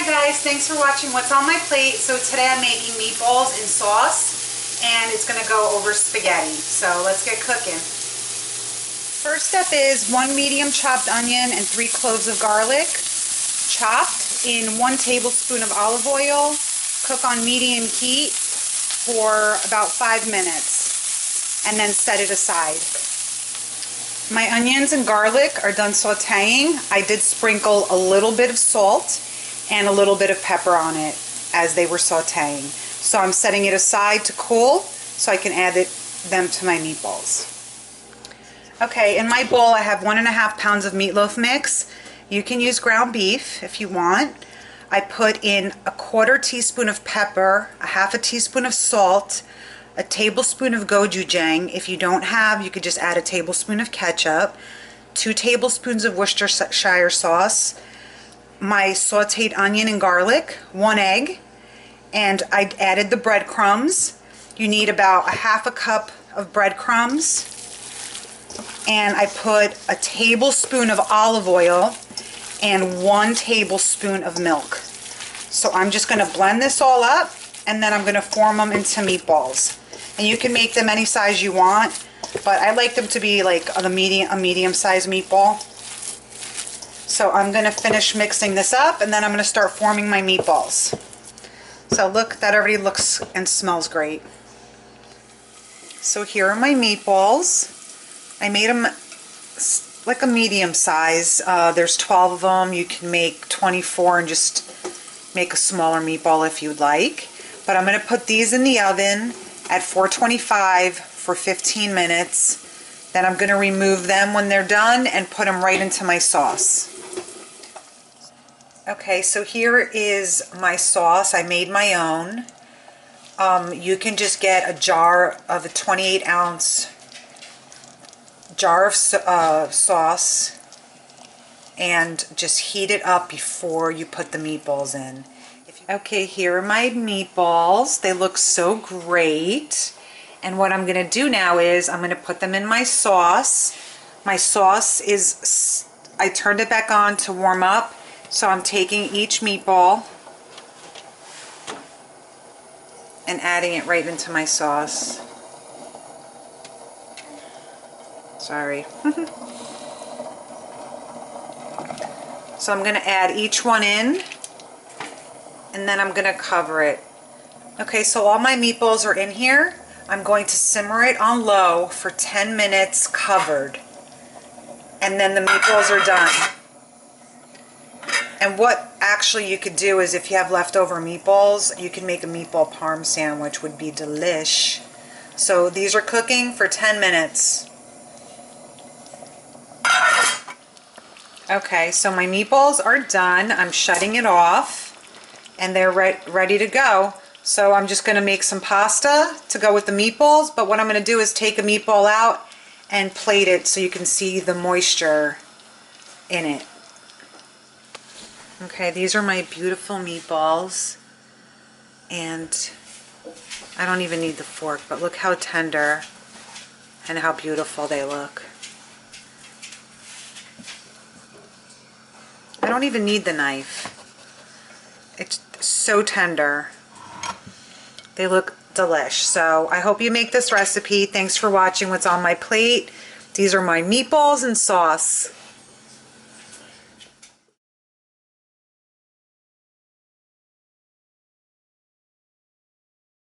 Hi guys, thanks for watching What's on My Plate. So today I'm making meatballs in sauce and it's going to go over spaghetti. So let's get cooking. First step is 1 medium chopped onion and 3 cloves of garlic chopped in 1 tablespoon of olive oil. Cook on medium heat for about 5 minutes and then set it aside. My onions and garlic are done sauteing. I did sprinkle a little bit of salt and a little bit of pepper on it as they were sauteing. So I'm setting it aside to cool so I can add them to my meatballs. Okay, in my bowl I have 1.5 pounds of meatloaf mix. You can use ground beef if you want. I put in a 1/4 teaspoon of pepper, a 1/2 teaspoon of salt, a tablespoon of gochujang. If you don't have, you could just add a tablespoon of ketchup, 2 tablespoons of Worcestershire sauce, my sauteed onion and garlic, 1 egg, and I added the breadcrumbs. You need about a 1/2 cup of breadcrumbs, and I put a tablespoon of olive oil and 1 tablespoon of milk. So I'm just going to blend this all up and then I'm going to form them into meatballs. And you can make them any size you want, but I like them to be like a medium-sized meatball. So I'm going to finish mixing this up and then I'm going to start forming my meatballs. So look, that already looks and smells great. So here are my meatballs. I made them like a medium size. There's 12 of them. You can make 24 and just make a smaller meatball if you'd like. But I'm going to put these in the oven at 425 for 15 minutes. Then I'm going to remove them when they're done and put them right into my sauce. Okay, so here is my sauce. I made my own. You can just get a jar of a 28-ounce jar of sauce and just heat it up before you put the meatballs in. Okay, here are my meatballs. They look so great. And what I'm going to do now is I'm going to put them in my sauce. My sauce is, I turned it back on to warm up. So I'm taking each meatball and adding it right into my sauce. Sorry. So I'm going to add each one in and then I'm going to cover it. Okay, so all my meatballs are in here. I'm going to simmer it on low for 10 minutes covered. And then the meatballs are done. And what actually you could do is if you have leftover meatballs, you can make a meatball parm sandwich, would be delish. So these are cooking for 10 minutes. Okay, so my meatballs are done. I'm shutting it off and they're ready to go. So I'm just going to make some pasta to go with the meatballs, but what I'm going to do is take a meatball out and plate it so you can see the moisture in it. Okay, these are my beautiful meatballs, and I don't even need the fork, but look how tender and how beautiful they look. I don't even need the knife. It's so tender. They look delish. So I hope you make this recipe. Thanks for watching What's on My Plate. These are my meatballs and sauce.